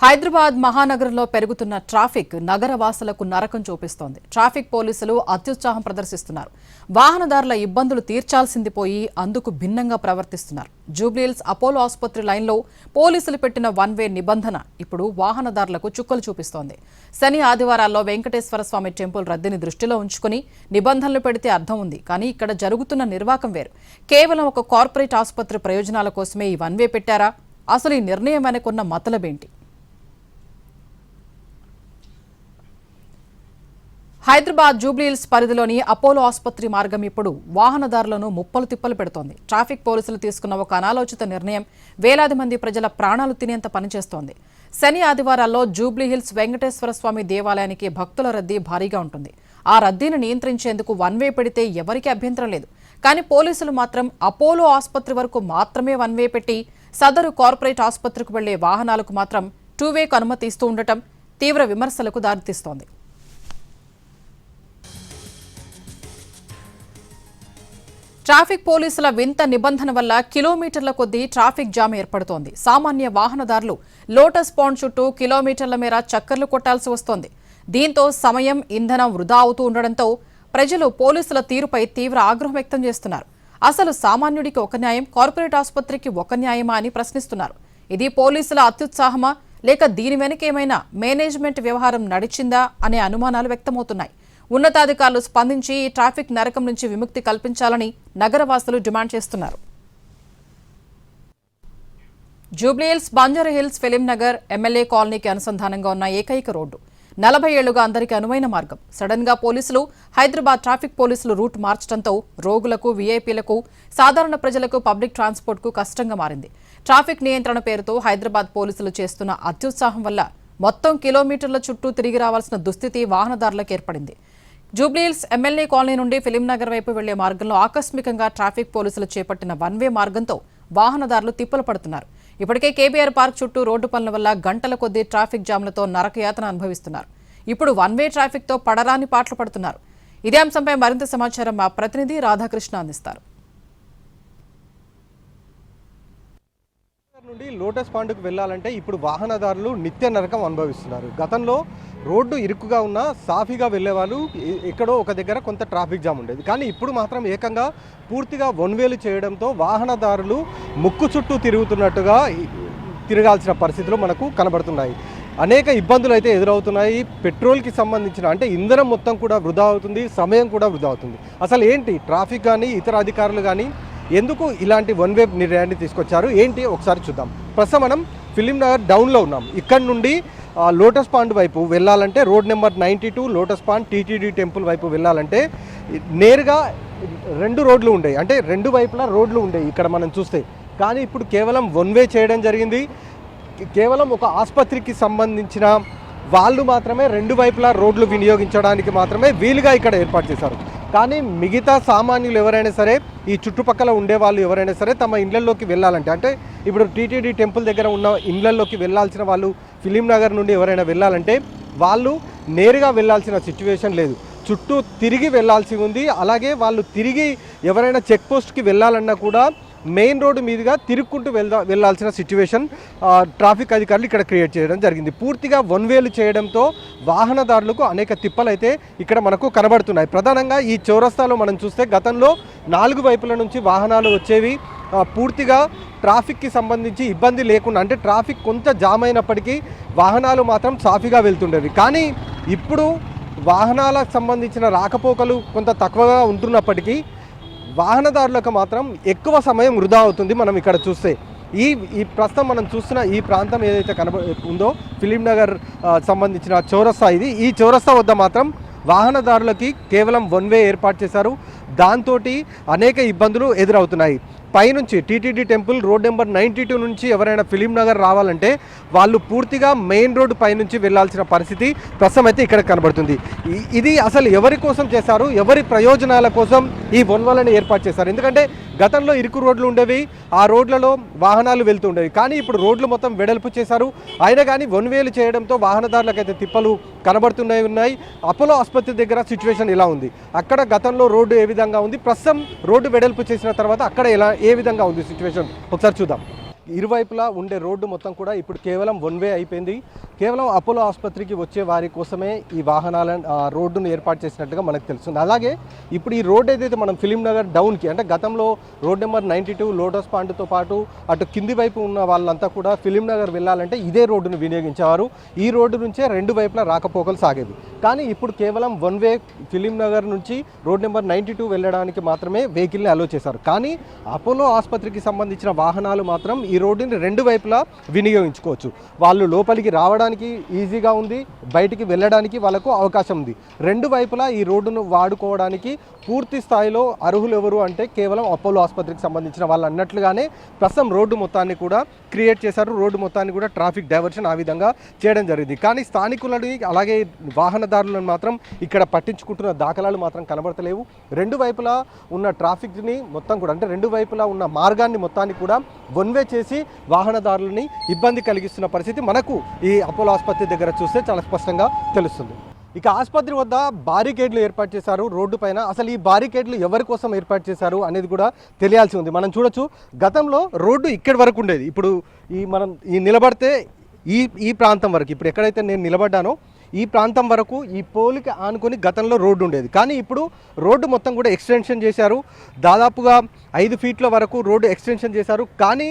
హైదరాబాద్ మహానగరంలో పెరుగుతున్న ట్రాఫిక్ నగరవాసులకు నరకం చూపిస్తోంది. ట్రాఫిక్ పోలీసులు అత్యుత్సాహం ప్రదర్శిస్తున్నారు. వాహనదారుల ఇబ్బందులు తీర్చాల్సింది పోయి అందుకు భిన్నంగా ప్రవర్తిస్తున్నారు. జూబ్లీహిల్స్ అపోలో ఆసుపత్రి లైన్లో పోలీసులు పెట్టిన వన్ వే నిబంధన ఇప్పుడు వాహనదారులకు చుక్కలు చూపిస్తోంది. శని ఆదివారాల్లో వెంకటేశ్వర స్వామి టెంపుల్ రద్దీని దృష్టిలో ఉంచుకుని నిబంధనలు పెడితే అర్థం ఉంది. కానీ ఇక్కడ జరుగుతున్న నిర్వాకం వేరు. కేవలం ఒక కార్పొరేట్ ఆసుపత్రి ప్రయోజనాల కోసమే ఈ వన్ వే పెట్టారా? అసలు ఈ నిర్ణయం వెనకున్న మతలబేంటి? హైదరాబాద్ జూబ్లీహిల్స్ పరిధిలోని అపోలో ఆసుపత్రి మార్గం ఇప్పుడు వాహనదారులను ముప్పలు తిప్పలు పెడుతోంది. ట్రాఫిక్ పోలీసులు తీసుకున్న ఒక అనాలోచిత నిర్ణయం వేలాది మంది ప్రజల ప్రాణాలు తినేంత పనిచేస్తోంది. శని ఆదివారాల్లో జూబ్లీహిల్స్ వెంకటేశ్వర స్వామి దేవాలయానికి భక్తుల రద్దీ భారీగా ఉంటుంది. ఆ రద్దీని నియంత్రించేందుకు వన్ వే పెడితే ఎవరికీ అభ్యంతరం లేదు. కానీ పోలీసులు మాత్రం అపోలో ఆసుపత్రి వరకు మాత్రమే వన్ వే పెట్టి సదరు కార్పొరేట్ ఆసుపత్రికి వెళ్లే వాహనాలకు మాత్రం టూ వేకు అనుమతి ఇస్తూ ఉండటం తీవ్ర విమర్శలకు దారితీస్తోంది. ట్రాఫిక్ పోలీసుల వింత నిబంధన వల్ల కిలోమీటర్ల కొద్దీ ట్రాఫిక్ జామ్ ఏర్పడుతోంది. సామాన్య వాహనదారులు లోటస్ పాండ్ చుట్టూ కిలోమీటర్ల మేర చక్కర్లు కొట్టాల్సి వస్తోంది. దీంతో సమయం, ఇంధనం వృధా అవుతూ ఉండడంతో ప్రజలు పోలీసుల తీరుపై తీవ్ర ఆగ్రహం వ్యక్తం చేస్తున్నారు. అసలు సామాన్యుడికి ఒక న్యాయం, కార్పొరేట్ ఆసుపత్రికి ఒక న్యాయమా అని ప్రశ్నిస్తున్నారు. ఇది పోలీసుల అత్యుత్సాహమా లేక దీని వెనుకేమైనా మేనేజ్మెంట్ వ్యవహారం నడిచిందా అనే అనుమానాలు వ్యక్తమవుతున్నాయి. ఉన్నతాధికారులు స్పందించి ఈ ట్రాఫిక్ నరకం నుంచి విముక్తి కల్పించాలని నగరవాసులు డిమాండ్ చేస్తున్నారు. జూబ్లీహిల్స్ బంజారాహిల్స్ ఫిలిం నగర్ ఎమ్మెల్యే కాలనీకి అనుసంధానంగా ఉన్న ఏకైక రోడ్డు. 40 ఏళ్లుగా అందరికీ అనువైన మార్గం. సడన్ గా పోలీసులు, హైదరాబాద్ ట్రాఫిక్ పోలీసులు రూట్ మార్చడంతో రోగులకు, వీఐపీలకు, సాధారణ ప్రజలకు పబ్లిక్ ట్రాన్స్పోర్ట్ కు కష్టంగా మారింది. ట్రాఫిక్ నియంత్రణ పేరుతో హైదరాబాద్ పోలీసులు చేస్తున్న అత్యుత్సాహం వల్ల మొత్తం కిలోమీటర్ల చుట్టూ తిరిగి రావాల్సిన దుస్థితి వాహనదారులకు ఏర్పడింది. జూబ్లీహిల్స్ ఎమ్మెల్యే కాలనీ నుండి ఫిలిం నగర్ వైపు వెళ్లే మార్గంలో ఆకస్మికంగా ట్రాఫిక్ పోలీసులు చేపట్టిన వన్ వే మార్గంతో వాహనదారులు తిప్పలు పడుతున్నారు. ఇప్పటికే కేబీఆర్ పార్క్ చుట్టూ రోడ్డు పనుల వల్ల గంటల కొద్దీ ట్రాఫిక్ జామ్లతో నరకయాతన అనుభవిస్తున్నారు. ఇప్పుడు వన్ వే ట్రాఫిక్ తో పడరాని పాటలు పడుతున్నారు. ఇదే అంశంపై మరింత సమాచారం మా ప్రతినిధి రాధాకృష్ణ అందిస్తారు. నుండి లోటస్ పాండ్కు వెళ్ళాలంటే ఇప్పుడు వాహనదారులు నిత్య నరకం అనుభవిస్తున్నారు. గతంలో రోడ్డు ఇరుకుగా ఉన్న సాఫీగా వెళ్ళేవాళ్ళు ఎక్కడో ఒక దగ్గర కొంత ట్రాఫిక్ జామ్ ఉండేది. కానీ ఇప్పుడు మాత్రం ఏకంగా పూర్తిగా వన్ వేలు చేయడంతో వాహనదారులు ముక్కు చుట్టూ తిరుగుతున్నట్టుగా తిరగాల్సిన పరిస్థితులు మనకు కనబడుతున్నాయి. అనేక ఇబ్బందులు అయితే ఎదురవుతున్నాయి. పెట్రోల్కి సంబంధించిన అంటే ఇంధనం మొత్తం కూడా వృధా అవుతుంది, సమయం కూడా వృధా అవుతుంది. అసలు ఏంటి ట్రాఫిక్ కానీ ఇతర అధికారులు కానీ ఎందుకు ఇలాంటి వన్ వే నిర్ణయాన్ని తీసుకొచ్చారు ఏంటి ఒకసారి చూద్దాం. ప్రస్తుతం మనం ఫిలిం నగర్ డౌన్లో ఉన్నాం. ఇక్కడ నుండి లోటస్ పాండ్ వైపు వెళ్ళాలంటే road number 92 lotus pond TTD temple వైపు వెళ్ళాలంటే నేరుగా 2 రోడ్లు ఉండేవి, అంటే 2 వైపులా రోడ్లు ఉండేవి ఇక్కడ మనం చూస్తే. కానీ ఇప్పుడు కేవలం వన్ వే చేయడం జరిగింది. కేవలం ఒక ఆసుపత్రికి సంబంధించిన వాళ్ళు మాత్రమే 2 వైపులా రోడ్లు వినియోగించడానికి మాత్రమే వీలుగా ఇక్కడ ఏర్పాటు చేశారు. కానీ మిగతా సామాన్యులు ఎవరైనా సరే, ఈ చుట్టుపక్కల ఉండేవాళ్ళు ఎవరైనా సరే తమ ఇళ్లలోకి వెళ్ళాలంటే, అంటే ఇప్పుడు టీటీడీ టెంపుల్ దగ్గర ఉన్న ఇళ్లలోకి వెళ్ళాల్సిన వాళ్ళు ఫిలిం నగర్ నుండి ఎవరైనా వెళ్ళాలంటే వాళ్ళు నేరుగా వెళ్ళాల్సిన సిచ్యువేషన్ లేదు, చుట్టూ తిరిగి వెళ్ళాల్సి ఉంది. అలాగే వాళ్ళు తిరిగి ఎవరైనా చెక్ పోస్ట్కి వెళ్ళాలన్నా కూడా మెయిన్ రోడ్డు మీదుగా తిరుక్కుంటూ వెళ్ళాల్సిన సిచ్యువేషన్ ట్రాఫిక్ అధికారులు ఇక్కడ క్రియేట్ చేయడం జరిగింది. పూర్తిగా వన్ వేలు చేయడంతో వాహనదారులకు అనేక తిప్పలైతే ఇక్కడ మనకు కనబడుతున్నాయి. ప్రధానంగా ఈ చౌరస్తాలో మనం చూస్తే గతంలో 4 వైపుల నుంచి వాహనాలు వచ్చేవి. పూర్తిగా ట్రాఫిక్కి సంబంధించి ఇబ్బంది లేకుండా, అంటే ట్రాఫిక్ కొంత జామ్ అయినప్పటికీ వాహనాలు మాత్రం సాఫీగా వెళ్తుండేవి. కానీ ఇప్పుడు వాహనాలకు సంబంధించిన రాకపోకలు కొంత తక్కువగా ఉంటున్నప్పటికీ వాహనదారులకు మాత్రం ఎక్కువ సమయం వృధా అవుతుంది. మనం ఇక్కడ చూస్తే ఈ ప్రస్తుతం మనం చూస్తున్న ఈ ప్రాంతం ఏదైతే ఉందో ఫిలిం నగర్ సంబంధించిన చౌరస్తా ఇది. ఈ చౌరస్తా వద్ద మాత్రం వాహనదారులకి కేవలం వన్ వే ఏర్పాటు చేశారు. దాంతో అనేక ఇబ్బందులు ఎదురవుతున్నాయి. పైనుంచి టీటీడీ టెంపుల్ రోడ్ నెంబర్ 92 నుంచి ఎవరైనా ఫిలిం నగర్ రావాలంటే వాళ్ళు పూర్తిగా మెయిన్ రోడ్డు పైనుంచి వెళ్లాల్సిన పరిస్థితి ప్రస్తుతం అయితే ఇక్కడ కనబడుతుంది. ఇది అసలు ఎవరి కోసం చేశారు, ఎవరి ప్రయోజనాల కోసం ఈ వన్ వేలను ఏర్పాటు చేశారు? ఎందుకంటే గతంలో ఇరుకు రోడ్లు ఉండేవి, ఆ రోడ్లలో వాహనాలు వెళ్తుండేవి. కానీ ఇప్పుడు రోడ్లు మొత్తం వెడల్పు చేశారు. అయినా కానీ వన్ వేలు చేయడంతో వాహనదారులకైతే తిప్పలు కనబడుతున్నాయి. అపోలో ఆసుపత్రి దగ్గర సిచ్యువేషన్ ఇలా ఉంది. అక్కడ గతంలో రోడ్డు ఏ విధంగా ఉంది, ప్రస్తుతం రోడ్డు వెడల్పు చేసిన తర్వాత అక్కడ ఏ విధంగా ఉంది సిచ్యువేషన్ ఒకసారి చూద్దాం. ఇరువైపులా ఉండే రోడ్డు మొత్తం కూడా ఇప్పుడు కేవలం వన్ వే అయిపోయింది. కేవలం అపోలో ఆసుపత్రికి వచ్చే వారి కోసమే ఈ వాహనాలను రోడ్డును ఏర్పాటు చేసినట్టుగా మనకు తెలుస్తుంది. అలాగే ఇప్పుడు ఈ రోడ్ ఏదైతే మనం ఫిలిం నగర్ డౌన్కి అంటే గతంలో రోడ్ నెంబర్ 92 లోటస్ పాండ్తో పాటు అటు కింది వైపు ఉన్న వాళ్ళంతా కూడా ఫిలిం నగర్ వెళ్ళాలంటే ఇదే రోడ్డును వినియోగించేవారు. ఈ రోడ్డు నుంచే రెండు వైపులా రాకపోకలు సాగేవి. కానీ ఇప్పుడు కేవలం వన్ వే ఫిలిం నగర్ నుంచి రోడ్ నెంబర్ 92 వెళ్ళడానికి మాత్రమే వెహికల్ని అలో చేశారు. కానీ అపోలో ఆసుపత్రికి సంబంధించిన వాహనాలు మాత్రం ఈ రోడ్డుని రెండు వైపులా వినియోగించుకోవచ్చు. వాళ్ళు లోపలికి రావడానికి ఈజీగా ఉంది, బయటికి వెళ్ళడానికి వాళ్ళకు అవకాశం ఉంది. రెండు వైపులా ఈ రోడ్డును వాడుకోవడానికి పూర్తి స్థాయిలో అర్హులు ఎవరు అంటే కేవలం అపోలో ఆసుపత్రికి సంబంధించిన వాళ్ళు అన్నట్లుగానే ప్రస్తుతం రోడ్డు మొత్తాన్ని కూడా క్రియేట్ చేశారు. రోడ్డు మొత్తాన్ని కూడా ట్రాఫిక్ డైవర్షన్ ఆ విధంగా చేయడం జరిగింది. కానీ స్థానికులని అలాగే వాహనదారులను మాత్రం ఇక్కడ పట్టించుకుంటున్న దాఖలాలు మాత్రం కనబడతలేవు. రెండు వైపులా ఉన్న ట్రాఫిక్ని మొత్తం కూడా అంటే రెండు వైపులా ఉన్న మార్గాన్ని మొత్తాన్ని కూడా వన్ వే చేసి వాహనదారులని ఇబ్బంది కలిగిస్తున్న పరిస్థితి మనకు ఈ అపోలో ఆసుపత్రి దగ్గర చూస్తే చాలా స్పష్టంగా తెలుస్తుంది. ఇక ఆసుపత్రి వద్ద బారికేడ్లు ఏర్పాటు చేశారు రోడ్డు పైన. అసలు ఈ బారికేడ్లు ఎవరి కోసం ఏర్పాటు చేశారు అనేది కూడా తెలియాల్సి ఉంది. మనం చూడొచ్చు, గతంలో రోడ్డు ఇక్కడి వరకు ఉండేది. ఇప్పుడు మనం నిలబడితే ఈ ప్రాంతం వరకు, ఇప్పుడు ఎక్కడైతే నేను నిలబడ్డానో ఈ ప్రాంతం వరకు ఈ పోలికి ఆనుకొని గతంలో రోడ్డు ఉండేది. కానీ ఇప్పుడు రోడ్డు మొత్తం కూడా ఎక్స్టెన్షన్ చేశారు. దాదాపుగా 5 ఫీట్ల వరకు రోడ్డు ఎక్స్టెన్షన్ చేశారు. కానీ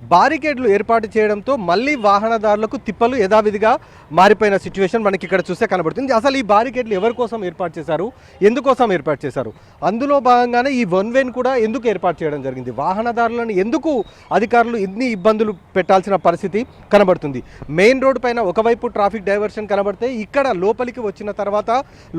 బారికేడ్లు ఏర్పాటు చేయడంతో మళ్ళీ వాహనదారులకు తిప్పలు యథావిధిగా మారిపోయిన సిచ్యువేషన్ మనకి ఇక్కడ చూస్తే కనబడుతుంది. అసలు ఈ బారికేడ్లు ఎవరి కోసం ఏర్పాటు చేశారు, ఎందుకోసం ఏర్పాటు చేశారు, అందులో భాగంగానే ఈ వన్ వేని కూడా ఎందుకు ఏర్పాటు చేయడం జరిగింది, వాహనదారులను ఎందుకు అధికారులు ఇన్ని ఇబ్బందులు పెట్టాల్సిన పరిస్థితి కనబడుతుంది. మెయిన్ రోడ్డు పైన ఒకవైపు ట్రాఫిక్ డైవర్షన్ కనబడితే ఇక్కడ లోపలికి వచ్చిన తర్వాత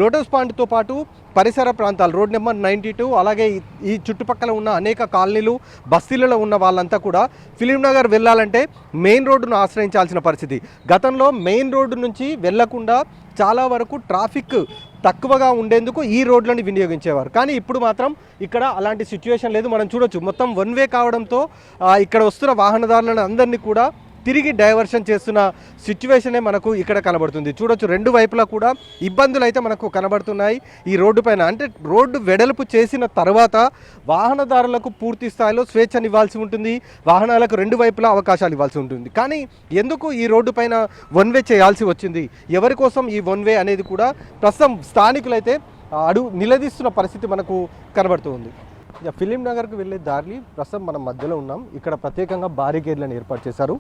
లోటస్ పాండ్తో పాటు పరిసర ప్రాంతాలు రోడ్ నెంబర్ 92 అలాగే ఈ చుట్టుపక్కల ఉన్న అనేక కాలనీలు బస్తీలలో ఉన్న వాళ్ళంతా కూడా ఫిలిం నగర్ వెళ్ళాలంటే మెయిన్ రోడ్డును ఆశ్రయించాల్సిన పరిస్థితి. గతంలో మెయిన్ రోడ్డు నుంచి వెళ్లకుండా చాలా వరకు ట్రాఫిక్ తక్కువగా ఉండేందుకు ఈ రోడ్లను వినియోగించేవారు. కానీ ఇప్పుడు మాత్రం ఇక్కడ అలాంటి సిచ్యువేషన్ లేదు. మనం చూడొచ్చు, మొత్తం వన్ వే కావడంతో ఇక్కడ వస్తున్న వాహనదారులను అందరినీ కూడా తిరిగి డైవర్షన్ చేస్తున్న సిచ్యువేషనే మనకు ఇక్కడ కనబడుతుంది. చూడొచ్చు, రెండు వైపులా కూడా ఇబ్బందులు అయితే మనకు కనబడుతున్నాయి ఈ రోడ్డు పైన. అంటే రోడ్డు వెడల్పు చేసిన తర్వాత వాహనదారులకు పూర్తి స్థాయిలో స్వేచ్ఛనివ్వాల్సి ఉంటుంది, వాహనాలకు రెండు వైపులా అవకాశాలు ఇవ్వాల్సి ఉంటుంది. కానీ ఎందుకు ఈ రోడ్డు పైన వన్ వే చేయాల్సి వచ్చింది, ఎవరి కోసం ఈ వన్ వే అనేది కూడా ప్రస్తుతం స్థానికులైతే నిలదీస్తున్న పరిస్థితి మనకు కనబడుతుంది. ఫిలిం నగర్కు వెళ్ళే దారి ప్రస్తుతం మనం మధ్యలో ఉన్నాం. ఇక్కడ ప్రత్యేకంగా బారికేడ్లను ఏర్పాటు చేశారు.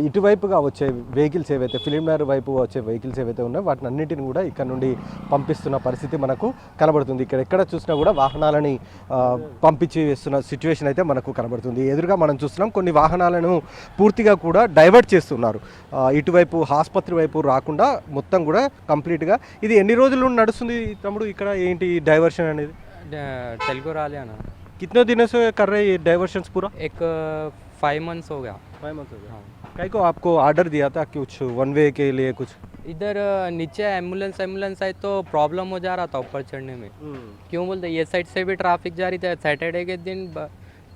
ఇటువైపుగా వచ్చే వెహికల్స్ ఏవైతే ఫిలిం నగర్ వైపు వచ్చే వెహికల్స్ ఏవైతే ఉన్నాయో వాటిని అన్నింటిని కూడా ఇక్కడ నుండి పంపిస్తున్న పరిస్థితి మనకు కనబడుతుంది. ఇక్కడ ఎక్కడ చూసినా కూడా వాహనాలని పంపించి వేస్తున్న సిచ్యువేషన్ అయితే మనకు కనబడుతుంది. ఎదురుగా మనం చూస్తున్నాం, కొన్ని వాహనాలను పూర్తిగా కూడా డైవర్ట్ చేస్తున్నారు. ఇటువైపు ఆసుపత్రి వైపు రాకుండా మొత్తం కూడా కంప్లీట్గా. ఇది ఎన్ని రోజులు నడుస్తుంది తమ్ముడు ఇక్కడ ఏంటి డైవర్షన్ అనేది? तेलुगु राले ना। कितने दिनों से कर रहे हैं ये डाइवर्शंस पूरा? एक 5 मंथ्स हो गया। 5 मंथ्स हो गया। हाँ। कई को आपको ऑर्डर दिया था कुछ वन वे के लिए कुछ? इधर नीचे एम्बुलेंस आई तो प्रॉब्लम हो जा रहा था ऊपर चढ़ने में। क्यों बोलते, ये साइड से भी ट्रैफिक जा रही थी, सैटरडे के दिन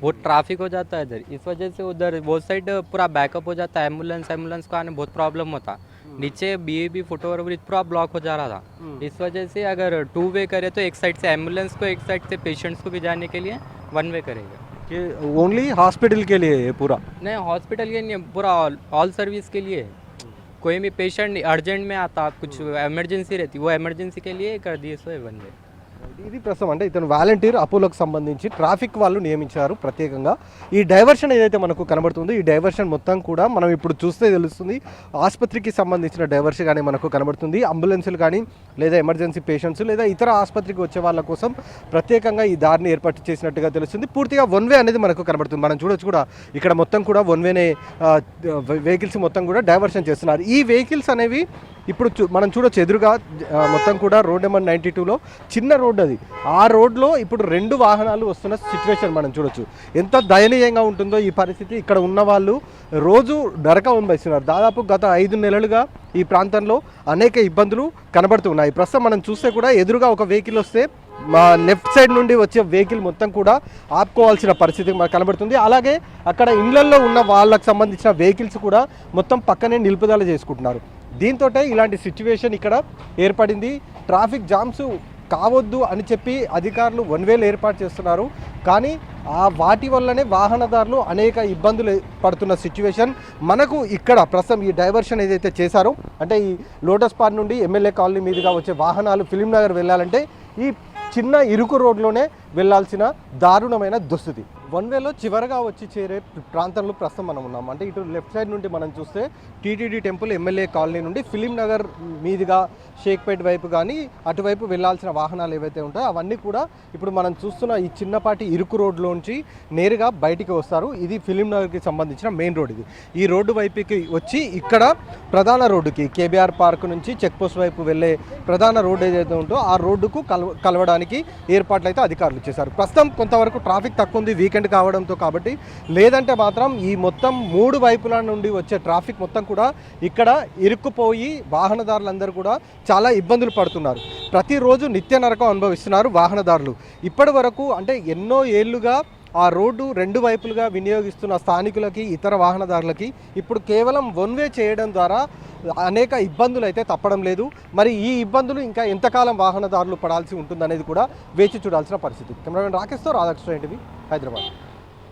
बहुत ट्रैफिक हो जाता है इधर, इस वजह से उधर वो साइड पूरा बैकअप हो जाता है। एम्बुलेंस को आने बहुत प्रॉब्लम होता। नीचे BAB फुटओवर ब्रिज पूरा ब्लॉक हो जा रहा था। इस वजह से अगर 2 वे करे तो एक साइड से एम्बुलेंस को, एक साइड से पेशेंट्स को भी जाने के लिए 1 वे करेगा। कि ओनली हॉस्पिटल के लिए है पूरा? नहीं, हॉस्पिटल के लिए पूरा ऑल सर्विस के लिए। कोई भी पेशेंट अर्जेंट में आता, कुछ एमरजेंसी रहती, वो एमरजेंसी के लिए कर दिए सो 1 वे। ఇది ప్రస్తుతం అంటే ఇతను వాలంటీర్ అపోలోకి సంబంధించి ట్రాఫిక్ వాళ్ళు నియమించారు ప్రత్యేకంగా. ఈ డైవర్షన్ ఏదైతే మనకు కనబడుతుందో ఈ డైవర్షన్ మొత్తం కూడా మనం ఇప్పుడు చూస్తే తెలుస్తుంది, ఆసుపత్రికి సంబంధించిన డైవర్షన్ కానీ మనకు కనబడుతుంది. అంబులెన్సులు కానీ లేదా ఎమర్జెన్సీ పేషెంట్స్ లేదా ఇతర ఆసుపత్రికి వచ్చే వాళ్ళ కోసం ప్రత్యేకంగా ఈ దారిని ఏర్పాటు చేసినట్టుగా తెలుస్తుంది. పూర్తిగా వన్ వే అనేది మనకు కనబడుతుంది. మనం చూడొచ్చు కూడా ఇక్కడ మొత్తం కూడా వన్ వేనే వెహికల్స్ మొత్తం కూడా డైవర్షన్ చేస్తున్నారు. ఈ వెహికల్స్ అనేవి ఇప్పుడు మనం చూడొచ్చు ఎదురుగా మొత్తం కూడా రోడ్ నెంబర్ 92లో చిన్న రోడ్డు అది. ఆ రోడ్లో ఇప్పుడు 2 వాహనాలు వస్తున్న సిచ్యువేషన్ మనం చూడొచ్చు. ఎంత దయనీయంగా ఉంటుందో ఈ పరిస్థితి. ఇక్కడ ఉన్న వాళ్ళు రోజు నరకం అనుభవిస్తున్నారు. దాదాపు గత 5 నెలలుగా ఈ ప్రాంతంలో అనేక ఇబ్బందులు కనబడుతున్నాయి. ప్రస్తుతం మనం చూస్తే కూడా ఎదురుగా ఒక వెహికల్ వస్తే మా లెఫ్ట్ సైడ్ నుండి వచ్చే వెహికల్ మొత్తం కూడా ఆపుకోవాల్సిన పరిస్థితి మనకు కనబడుతుంది. అలాగే అక్కడ ఇళ్లలో ఉన్న వాళ్ళకు సంబంధించిన వెహికల్స్ కూడా మొత్తం పక్కనే నిలుపుదల చేసుకుంటున్నారు. దీంతో ఇలాంటి సిచ్యువేషన్ ఇక్కడ ఏర్పడింది. ట్రాఫిక్ జామ్స్ కావద్దు అని చెప్పి అధికారులు వన్ వేలు ఏర్పాటు చేస్తున్నారు. కానీ ఆ వాటి వల్లనే వాహనదారులు అనేక ఇబ్బందులు పడుతున్న సిచ్యువేషన్ మనకు ఇక్కడ ప్రస్తుతం ఈ డైవర్షన్ ఏదైతే చేశారో అంటే ఈ లోటస్ పార్క్ నుండి ఎమ్మెల్యే కాలనీ మీదుగా వచ్చే వాహనాలు ఫిలిం నగర్ వెళ్ళాలంటే ఈ చిన్న ఇరుకు రోడ్లోనే వెళ్ళాల్సిన దారుణమైన దుస్థితి. వన్ వేలో చివరగా వచ్చి చేరే ప్రాంతంలో ప్రస్తుతం మనం ఉన్నాం. అంటే ఇటు లెఫ్ట్ సైడ్ నుండి మనం చూస్తే టీటీడీ టెంపుల్ ఎమ్మెల్యే కాలనీ నుండి ఫిలిం నగర్ మీదుగా షేక్పేట్ వైపు కానీ అటువైపు వెళ్ళాల్సిన వాహనాలు ఏవైతే ఉంటాయో అవన్నీ కూడా ఇప్పుడు మనం చూస్తున్న ఈ చిన్నపాటి ఇరుకు రోడ్లోంచి నేరుగా బయటికి వస్తారు. ఇది ఫిలిం నగర్కి సంబంధించిన మెయిన్ రోడ్. ఇది ఈ రోడ్డు వైపుకి వచ్చి ఇక్కడ ప్రధాన రోడ్డుకి కేబీఆర్ పార్క్ నుంచి చెక్ పోస్ట్ వైపు వెళ్ళే ప్రధాన రోడ్డు ఏదైతే ఉందో ఆ రోడ్డుకు కలవడానికి ఏర్పాట్లు అయితే అధికారులు చేశారు. ప్రస్తుతం కొంతవరకు ట్రాఫిక్ తక్కువ ఉంది వీకెండ్ కావడంతో, కాబట్టి లేదంటే మాత్రం ఈ మొత్తం 3 వైపుల నుండి వచ్చే ట్రాఫిక్ మొత్తం కూడా ఇక్కడ ఇరుక్కుపోయి వాహనదారులందరూ కూడా చాలా ఇబ్బందులు పడుతున్నారు. ప్రతిరోజు నిత్య నరకం అనుభవిస్తున్నారు వాహనదారులు. ఇప్పటి వరకు అంటే ఎన్నో ఏళ్లుగా ఆ రోడ్డు 2 వైపులుగా వినియోగిస్తున్న స్థానికులకి ఇతర వాహనదారులకి ఇప్పుడు కేవలం వన్ వే చేయడం ద్వారా అనేక ఇబ్బందులు అయితే తప్పడం లేదు. మరి ఈ ఇబ్బందులు ఇంకా ఎంతకాలం వాహనదారులు పడాల్సి ఉంటుందనేది కూడా వేచి చూడాల్సిన పరిస్థితి. కెమెరామెన్ రాకేష్తో రాధాకృష్ణ, హైదరాబాద్.